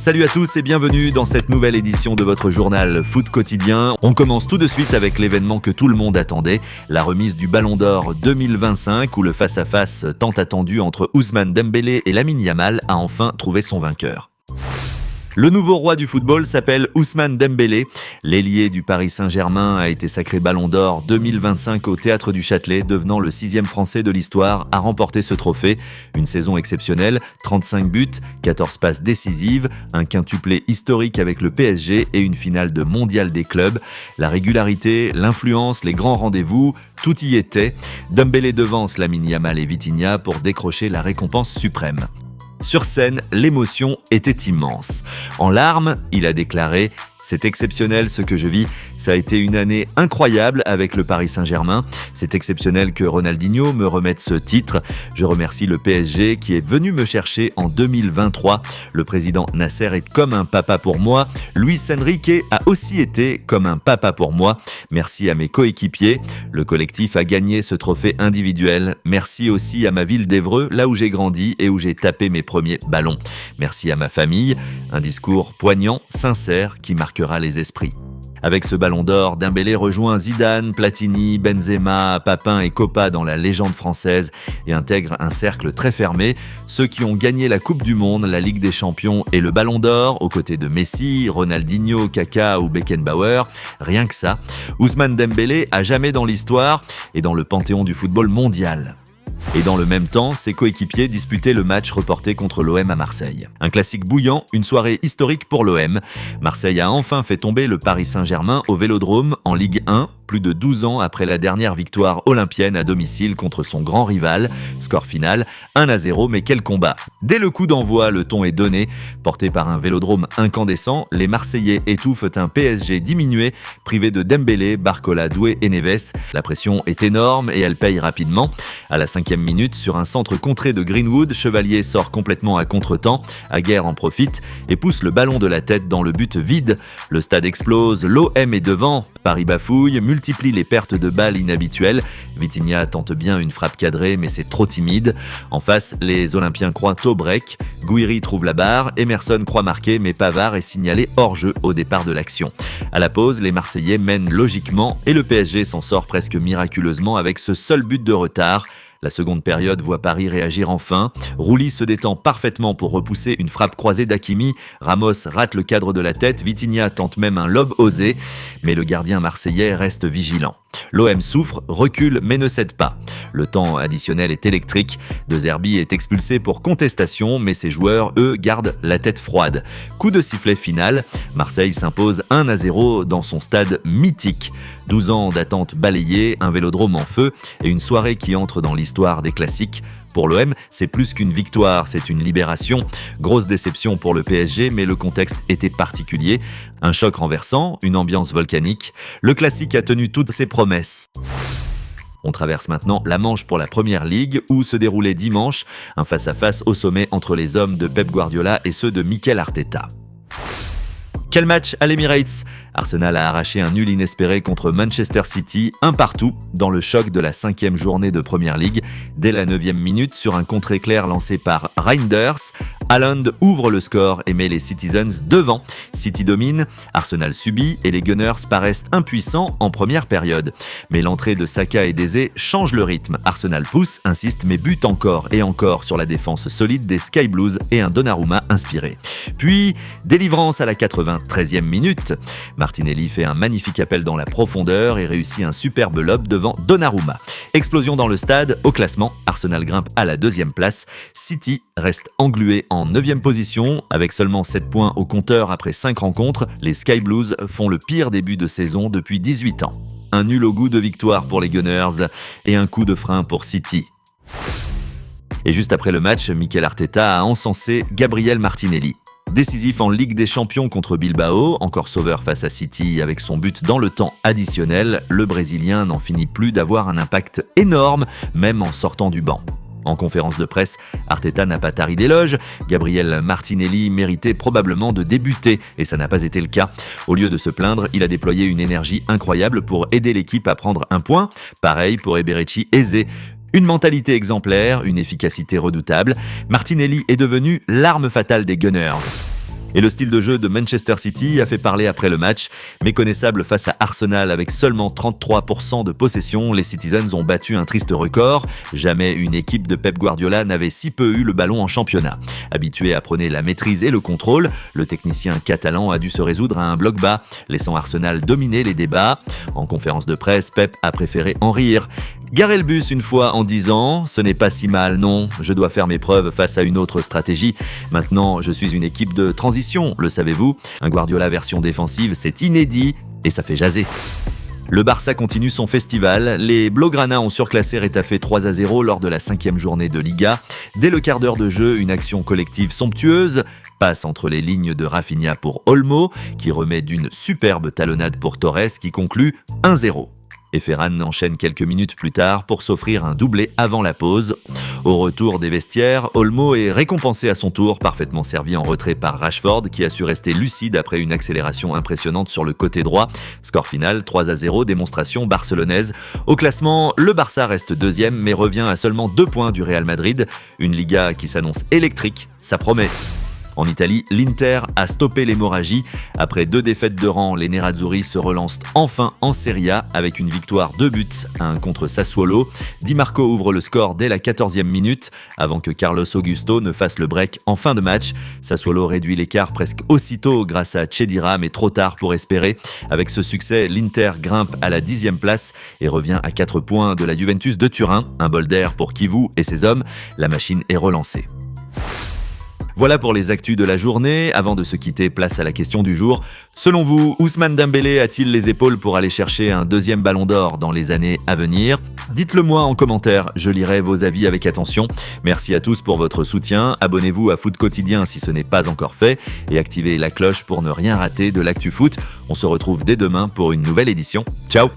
Salut à tous et bienvenue dans cette nouvelle édition de votre journal Foot Quotidien. On commence tout de suite avec l'événement que tout le monde attendait, la remise du Ballon d'Or 2025 où le face-à-face tant attendu entre Ousmane Dembélé et Lamine Yamal a enfin trouvé son vainqueur. Le nouveau roi du football s'appelle Ousmane Dembélé. L'ailier du Paris Saint-Germain a été sacré Ballon d'Or 2025 au Théâtre du Châtelet, devenant le 6e Français de l'histoire à remporter ce trophée. Une saison exceptionnelle, 35 buts, 14 passes décisives, un quintuplé historique avec le PSG et une finale de mondial des clubs. La régularité, l'influence, les grands rendez-vous, tout y était. Dembélé devance Lamine Yamal et Vitinha pour décrocher la récompense suprême. Sur scène, l'émotion était immense. En larmes, il a déclaré « C'est exceptionnel ce que je vis, ça a été une année incroyable avec le Paris Saint-Germain. C'est exceptionnel que Ronaldinho me remette ce titre. Je remercie le PSG qui est venu me chercher en 2023. Le président Nasser est comme un papa pour moi. Luis Enrique a aussi été comme un papa pour moi. Merci à mes coéquipiers. Le collectif a gagné ce trophée individuel. Merci aussi à ma ville d'Évreux, là où j'ai grandi et où j'ai tapé mes premiers ballons. Merci à ma famille. Un discours poignant, sincère, qui marquera les esprits. Avec ce Ballon d'Or, Dembélé rejoint Zidane, Platini, Benzema, Papin et Copa dans la légende française et intègre un cercle très fermé, ceux qui ont gagné la Coupe du Monde, la Ligue des Champions et le Ballon d'Or, aux côtés de Messi, Ronaldinho, Kaka ou Beckenbauer. Rien que ça, Ousmane Dembélé a jamais dans l'histoire et dans le panthéon du football mondial. Et dans le même temps, ses coéquipiers disputaient le match reporté contre l'OM à Marseille. Un classique bouillant, une soirée historique pour l'OM. Marseille a enfin fait tomber le Paris Saint-Germain au Vélodrome en Ligue 1, plus de 12 ans après la dernière victoire olympienne à domicile contre son grand rival. Score final, 1-0, mais quel combat! Dès le coup d'envoi, le ton est donné. Porté par un Vélodrome incandescent, les Marseillais étouffent un PSG diminué, privé de Dembélé, Barcola, Doué et Neves. La pression est énorme et elle paye rapidement. À la 5e minute, sur un centre contré de Greenwood, Chevalier sort complètement à contretemps. Aguerre en profite et pousse le ballon de la tête dans le but vide. Le stade explose, l'OM est devant. Paris bafouille, multiplie les pertes de balles inhabituelles. Vitinha tente bien une frappe cadrée, mais c'est trop timide. En face, les Olympiens croient au break. Gouiri trouve la barre, Emerson croit marquer, mais Pavard est signalé hors-jeu au départ de l'action. À la pause, les Marseillais mènent logiquement et le PSG s'en sort presque miraculeusement avec ce seul but de retard. La seconde période voit Paris réagir enfin. Rouli se détend parfaitement pour repousser une frappe croisée d'Hakimi. Ramos rate le cadre de la tête. Vitinha tente même un lob osé. Mais le gardien marseillais reste vigilant. L'OM souffre, recule mais ne cède pas. Le temps additionnel est électrique. De Zerbi est expulsé pour contestation, mais ses joueurs, eux, gardent la tête froide. Coup de sifflet final, Marseille s'impose 1-0 dans son stade mythique. 12 ans d'attente balayée, un Vélodrome en feu et une soirée qui entre dans l'histoire des classiques. Pour l'OM, c'est plus qu'une victoire, c'est une libération. Grosse déception pour le PSG, mais le contexte était particulier. Un choc renversant, une ambiance volcanique. Le classique a tenu toutes ses promesses. On traverse maintenant la Manche pour la Première Ligue où se déroulait dimanche un face-à-face au sommet entre les hommes de Pep Guardiola et ceux de Mikel Arteta. Quel match à l'Emirates! Arsenal a arraché un nul inespéré contre Manchester City, 1-1 dans le choc de la 5e journée de Première Ligue. Dès la 9e minute, sur un contre-éclair lancé par Reinders, Haaland ouvre le score et met les Citizens devant. City domine, Arsenal subit et les Gunners paraissent impuissants en première période. Mais l'entrée de Saka et Dezé change le rythme. Arsenal pousse, insiste mais bute encore et encore sur la défense solide des Sky Blues et un Donnarumma inspiré. Puis, délivrance à la 93e minute. Martinelli fait un magnifique appel dans la profondeur et réussit un superbe lob devant Donnarumma. Explosion dans le stade, au classement, Arsenal grimpe à la 2e place. City reste englué en 9e position, avec seulement 7 points au compteur après 5 rencontres. Les Sky Blues font le pire début de saison depuis 18 ans. Un nul au goût de victoire pour les Gunners et un coup de frein pour City. Et juste après le match, Mikel Arteta a encensé Gabriel Martinelli. Décisif en Ligue des Champions contre Bilbao, encore sauveur face à City avec son but dans le temps additionnel, le Brésilien n'en finit plus d'avoir un impact énorme, même en sortant du banc. En conférence de presse, Arteta n'a pas tari d'éloges. Gabriel Martinelli méritait probablement de débuter et ça n'a pas été le cas. Au lieu de se plaindre, il a déployé une énergie incroyable pour aider l'équipe à prendre un point. Pareil pour Eberechi Eze. Une mentalité exemplaire, une efficacité redoutable. Martinelli est devenu l'arme fatale des Gunners. Et le style de jeu de Manchester City a fait parler après le match. Méconnaissable face à Arsenal avec seulement 33% de possession, les Citizens ont battu un triste record. Jamais une équipe de Pep Guardiola n'avait si peu eu le ballon en championnat. Habitué à prôner la maîtrise et le contrôle, le technicien catalan a dû se résoudre à un bloc bas, laissant Arsenal dominer les débats. En conférence de presse, Pep a préféré en rire. Garer le bus une fois en disant « Ce n'est pas si mal, non, je dois faire mes preuves face à une autre stratégie. Maintenant, je suis une équipe de transition, le savez-vous. Un Guardiola version défensive, c'est inédit et ça fait jaser. » Le Barça continue son festival. Les Blaugrana ont surclassé Retafe 3-0 lors de la 5e journée de Liga. Dès le quart d'heure de jeu, une action collective somptueuse passe entre les lignes de Rafinha pour Olmo, qui remet d'une superbe talonnade pour Torres, qui conclut 1-0. Et Ferran enchaîne quelques minutes plus tard pour s'offrir un doublé avant la pause. Au retour des vestiaires, Olmo est récompensé à son tour, parfaitement servi en retrait par Rashford, qui a su rester lucide après une accélération impressionnante sur le côté droit. Score final 3-0, démonstration barcelonaise. Au classement, le Barça reste deuxième, mais revient à seulement 2 points du Real Madrid. Une Liga qui s'annonce électrique, ça promet. En Italie, l'Inter a stoppé l'hémorragie. Après 2 défaites de rang, les Nerazzurri se relancent enfin en Serie A avec une victoire 2 buts à 1 contre Sassuolo. Di Marco ouvre le score dès la 14e minute avant que Carlos Augusto ne fasse le break en fin de match. Sassuolo réduit l'écart presque aussitôt grâce à Chedira, mais trop tard pour espérer. Avec ce succès, l'Inter grimpe à la 10e place et revient à 4 points de la Juventus de Turin. Un bol d'air pour Kivu et ses hommes. La machine est relancée. Voilà pour les actus de la journée. Avant de se quitter, place à la question du jour. Selon vous, Ousmane Dembélé a-t-il les épaules pour aller chercher un 2e ballon d'or dans les années à venir? Dites-le moi en commentaire, je lirai vos avis avec attention. Merci à tous pour votre soutien. Abonnez-vous à Foot Quotidien si ce n'est pas encore fait et activez la cloche pour ne rien rater de l'actu foot. On se retrouve dès demain pour une nouvelle édition. Ciao!